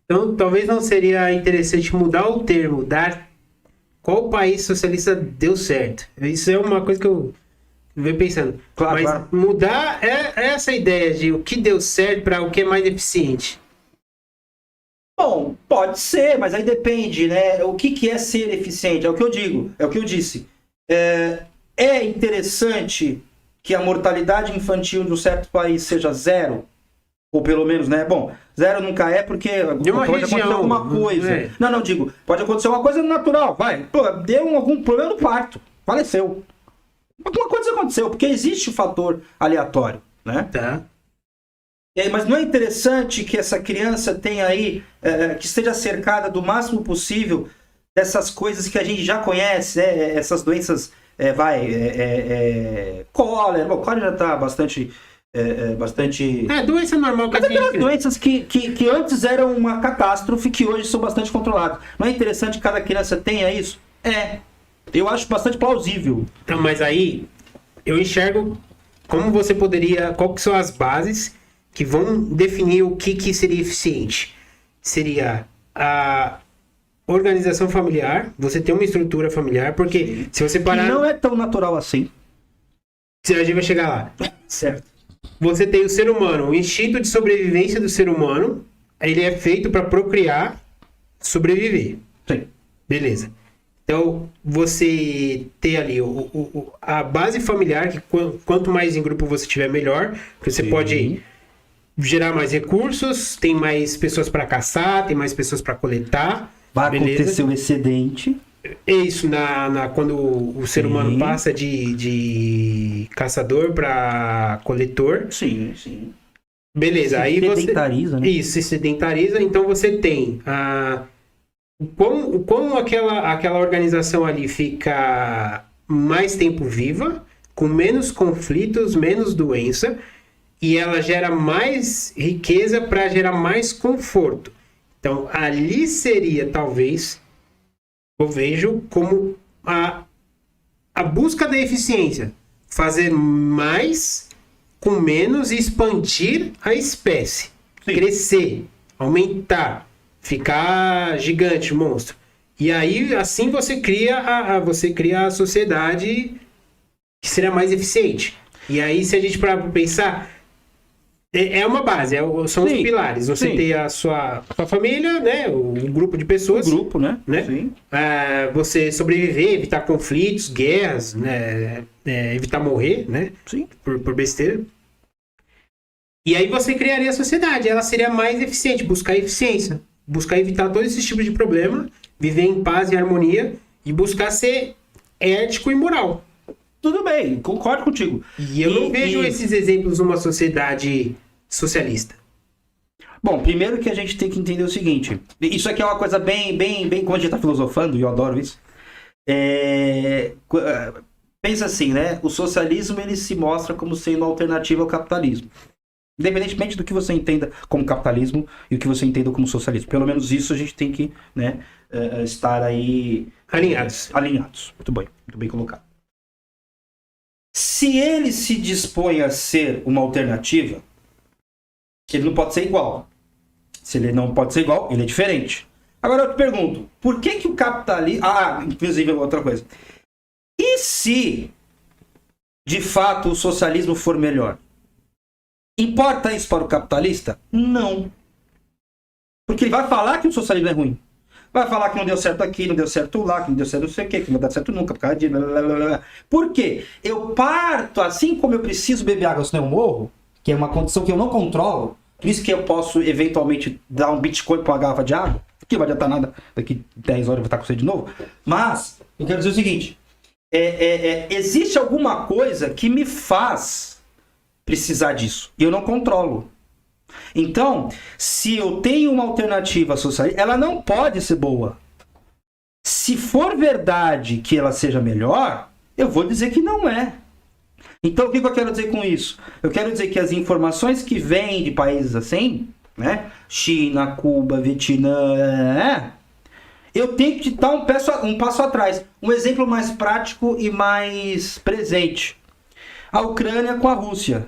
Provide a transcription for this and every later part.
Então, talvez não seria interessante mudar o termo, dar qual país socialista deu certo. Isso é uma coisa que eu venho pensando. Claro, Mas claro. mudar é essa ideia de o que deu certo para o que é mais eficiente. Bom, pode ser, mas aí depende, né? O que é ser eficiente? É o que eu digo, é o que eu disse. É interessante que a mortalidade infantil de um certo país seja zero, ou pelo menos, né? Bom, zero nunca é porque De uma pode região, acontecer alguma coisa. é. Não, digo, pode acontecer uma coisa natural, vai. Pô, deu algum problema no parto, faleceu. Alguma coisa aconteceu, porque existe o fator aleatório, né? Tá. Mas não é interessante que essa criança tenha aí, que esteja cercada do máximo possível dessas coisas que a gente já conhece, né? Essas doenças, cólera. Bom, cólera já está bastante. Doença normal que a Mas aquelas gente... doenças que antes eram uma catástrofe, que hoje são bastante controladas. Não é interessante que cada criança tenha isso? Eu acho bastante plausível. Então, mas aí eu enxergo como você poderia, qual que são as bases que vão definir o que seria eficiente. Seria a organização familiar, você tem uma estrutura familiar, porque se você Que parar, não é tão natural assim. a gente vai chegar lá. Certo. Você tem o ser humano, o instinto de sobrevivência do ser humano, ele é feito para procriar, sobreviver. Sim. Beleza. Então, você ter ali a base familiar, que quanto mais em grupo você tiver, melhor. Porque você pode gerar mais recursos, tem mais pessoas para caçar, tem mais pessoas para coletar. Vai beleza? acontecer o excedente. É isso, quando o ser humano passa de caçador para coletor. Sim, sim. Beleza, aí você... sedentariza, né? Isso, se sedentariza. Então, você tem como aquela organização ali fica mais tempo viva, com menos conflitos, menos doença, e ela gera mais riqueza para gerar mais conforto. Então, ali seria, talvez, eu vejo como a busca da eficiência. Fazer mais com menos e expandir a espécie. Sim. Crescer, aumentar, ficar gigante, monstro. E aí, assim você cria a sociedade que seria mais eficiente. E aí, se a gente parar para pensar, é uma base, são os Sim, pilares. Você sim. ter a sua família, né? Um grupo de pessoas. Grupo, né? Né? Sim. Você sobreviver, evitar conflitos, guerras, né? Evitar morrer, né? Sim. Por besteira. E aí você criaria a sociedade, ela seria mais eficiente, buscar eficiência, buscar evitar todos esses tipos de problema, viver em paz e harmonia e buscar ser ético e moral. Tudo bem, concordo contigo. E eu não vejo esses exemplos numa sociedade socialista. Bom, primeiro que a gente tem que entender o seguinte. Isso aqui é uma coisa bem, como a gente está filosofando, e eu adoro isso. Pensa assim, né? O socialismo, ele se mostra como sendo uma alternativa ao capitalismo. Independentemente do que você entenda como capitalismo e o que você entenda como socialismo. Pelo menos isso a gente tem que, né, estar aí... Alinhados. Muito bem colocado. Se ele se dispõe a ser uma alternativa, ele não pode ser igual. Se ele não pode ser igual, ele é diferente. Agora eu te pergunto, por que o capitalismo... inclusive outra coisa. E se, de fato, o socialismo for melhor? Importa isso para o capitalista? Não. Porque ele vai falar que o socialismo é ruim. Vai falar que não deu certo aqui, não deu certo lá, que não deu certo não sei o quê, que não dá certo nunca, por causa de... Por quê? Eu parto, assim como eu preciso beber água, senão eu morro, que é uma condição que eu não controlo, por isso que eu posso, eventualmente, dar um Bitcoin para uma garrafa de água, que não vai adiantar nada, daqui 10 horas eu vou estar com você de novo. Mas, eu quero dizer o seguinte, existe alguma coisa que me faz precisar disso, e eu não controlo. Então, se eu tenho uma alternativa socialista, ela não pode ser boa. Se for verdade que ela seja melhor, eu vou dizer que não é. Então, o que eu quero dizer com isso? Eu quero dizer que as informações que vêm de países assim, né? China, Cuba, Vietnã, eu tenho que dar um passo atrás. Um exemplo mais prático e mais presente. A Ucrânia com a Rússia.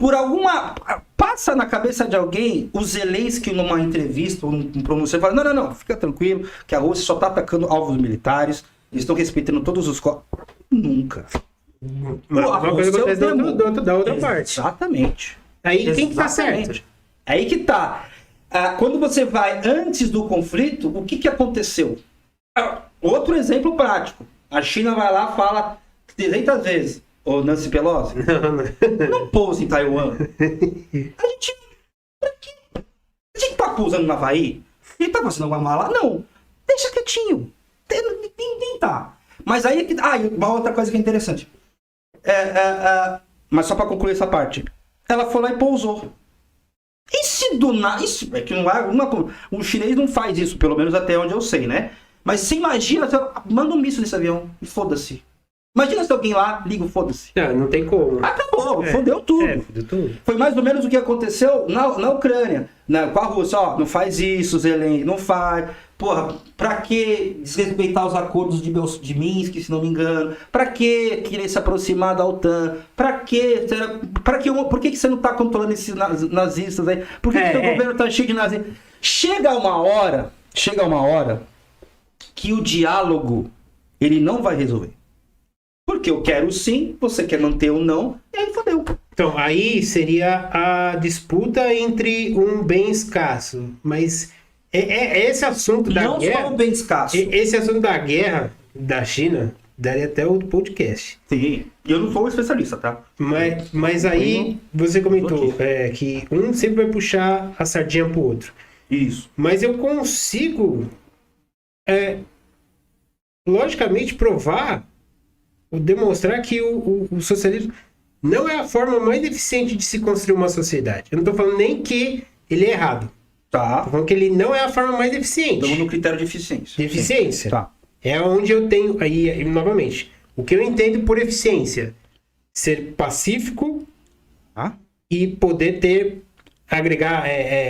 por alguma... Passa na cabeça de alguém o Zelensky numa entrevista, ou num pronúncio, fala, não, fica tranquilo, que a Rússia só tá atacando alvos militares, eles estão respeitando todos os... Nunca. Uma coisa acontece da outra parte. Exatamente. Aí quem que tá certo? Aí que tá. Quando você vai antes do conflito, o que aconteceu? Outro exemplo prático. A China vai lá e fala 300 vezes, ô Nancy Pelosi, não pousa em Taiwan. A gente... Pra quê? A gente tá pousando no Havaí? A gente tá fazendo alguma mala? Não. Deixa quietinho. Ninguém tá. Mas aí... uma outra coisa que é interessante. Mas só pra concluir essa parte. Ela foi lá e pousou. E se do nada... Isso é que não é um chinês não faz isso, pelo menos até onde eu sei, né? Mas você imagina, manda um míssil nesse avião e foda-se. Imagina se alguém lá liga o foda-se. Não tem como. Acabou, fodeu tudo. Fodeu tudo. Foi mais ou menos o que aconteceu na Ucrânia, com a Rússia. Ó, não faz isso, Zelensky, não faz. Porra, pra que desrespeitar os acordos de Minsk, se não me engano? Pra que querer se aproximar da OTAN? Por que você não tá controlando esses nazistas aí? Por que o seu governo tá cheio de nazistas? Chega uma hora que o diálogo, ele não vai resolver. Porque eu quero sim, você quer manter ou não, e aí fodeu. Então, aí seria a disputa entre um bem escasso. Mas esse assunto da guerra... Não só um bem escasso. Esse assunto da guerra da China daria até outro podcast. Sim, e eu não sou um especialista, tá? Mas aí você comentou que um sempre vai puxar a sardinha pro outro. Isso. Mas eu consigo, logicamente, provar ou demonstrar que o socialismo não é a forma mais eficiente de se construir uma sociedade. Eu não estou falando nem que ele é errado. Tá. Estou falando que ele não é a forma mais eficiente. Estamos no critério de eficiência. De eficiência. Sim. Tá. É onde eu tenho, aí novamente, o que eu entendo por eficiência. Ser pacífico e poder agregar,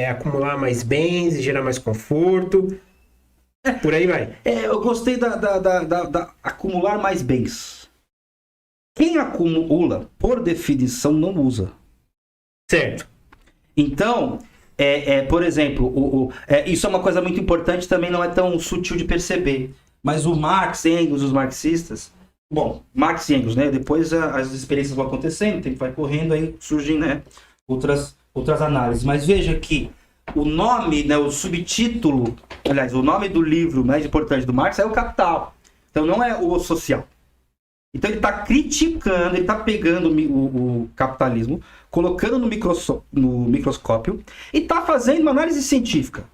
acumular mais bens e gerar mais conforto. Por aí vai. Eu gostei da acumular mais bens. Quem acumula, por definição, não usa. Certo. Então, por exemplo, isso é uma coisa muito importante, também não é tão sutil de perceber. Mas o Marx, Engels, os marxistas... Bom, Marx e Engels, né? Depois as experiências vão acontecendo, o tempo vai correndo, aí surgem, né, outras análises. Mas veja que o nome, né, o subtítulo, aliás, o nome do livro mais importante do Marx é o Capital. Então não é o Social. Então ele está criticando, ele está pegando o capitalismo, colocando no microscópio e está fazendo uma análise científica.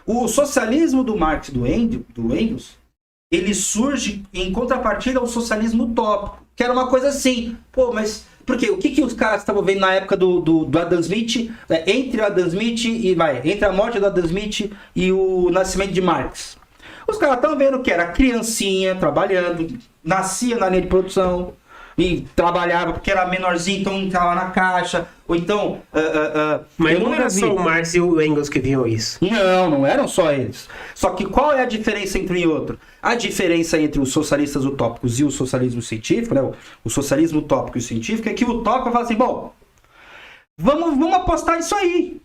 O socialismo do Marx e do Engels, ele surge em contrapartida ao socialismo utópico, que era uma coisa assim. Pô, mas por quê? O que os caras estavam vendo na época do Adam Smith, entre o Adam Smith entre a morte do Adam Smith e o nascimento de Marx? Os caras estão vendo que era criancinha trabalhando, nascia na linha de produção e trabalhava porque era menorzinho, então entrava na caixa, ou então... Mas não era só o Marx e o Engels que viam isso. Não eram só eles. Só que qual é a diferença entre um e outro? A diferença entre os socialistas utópicos e o socialismo científico, né? O socialismo utópico e o científico, é que o utópico fala assim, bom, vamos apostar isso aí.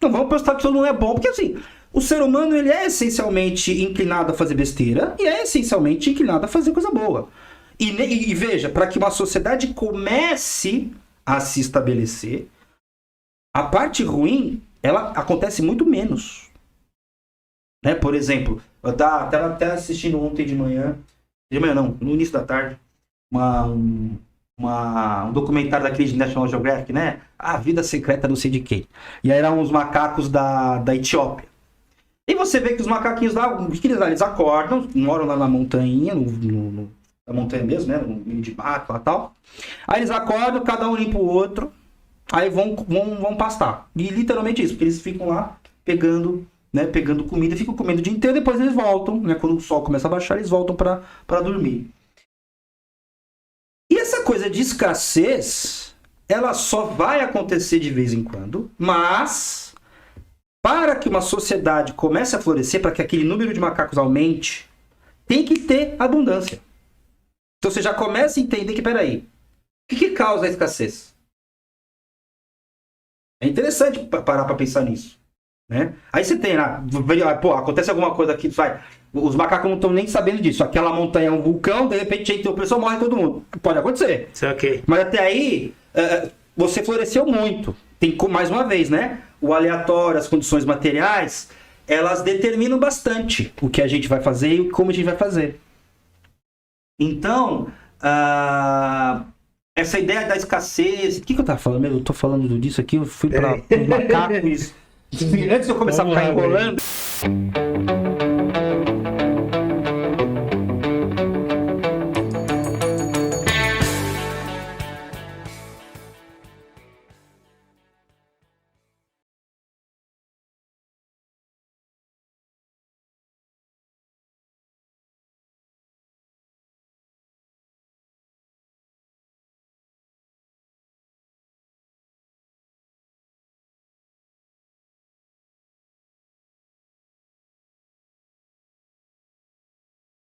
Não vamos apostar que todo mundo é bom, porque assim... O ser humano, ele é essencialmente inclinado a fazer besteira e é essencialmente inclinado a fazer coisa boa. E veja, para que uma sociedade comece a se estabelecer, a parte ruim, ela acontece muito menos. Né? Por exemplo, eu estava até assistindo ontem de manhã não, no início da tarde, um documentário daquele de National Geographic, né? A vida secreta não sei de quem. E aí eram uns macacos da Etiópia. E você vê que os macaquinhos lá, eles acordam, moram lá na montanha, na montanha mesmo, né? No meio de mato lá e tal. Aí eles acordam, cada um limpa o outro, aí vão pastar. E literalmente isso, porque eles ficam lá pegando comida, ficam comendo o dia inteiro, depois eles voltam, né? Quando o sol começa a baixar, eles voltam para dormir. E essa coisa de escassez, ela só vai acontecer de vez em quando, mas... Para que uma sociedade comece a florescer, para que aquele número de macacos aumente, tem que ter abundância. Então você já começa a entender que, peraí, o que causa a escassez? É interessante parar para pensar nisso. Né? Aí você tem lá, pô, acontece alguma coisa aqui, os macacos não estão nem sabendo disso. Aquela montanha é um vulcão, de repente entra o pessoal, morre todo mundo. Pode acontecer. Isso é ok. Mas até aí, você floresceu muito. Tem, mais uma vez, né? O aleatório, as condições materiais, elas determinam bastante o que a gente vai fazer e como a gente vai fazer. Então, essa ideia da escassez... O que eu tava falando? Eu tô falando disso aqui, eu fui para os macacos... Antes de eu começar a ficar enrolando...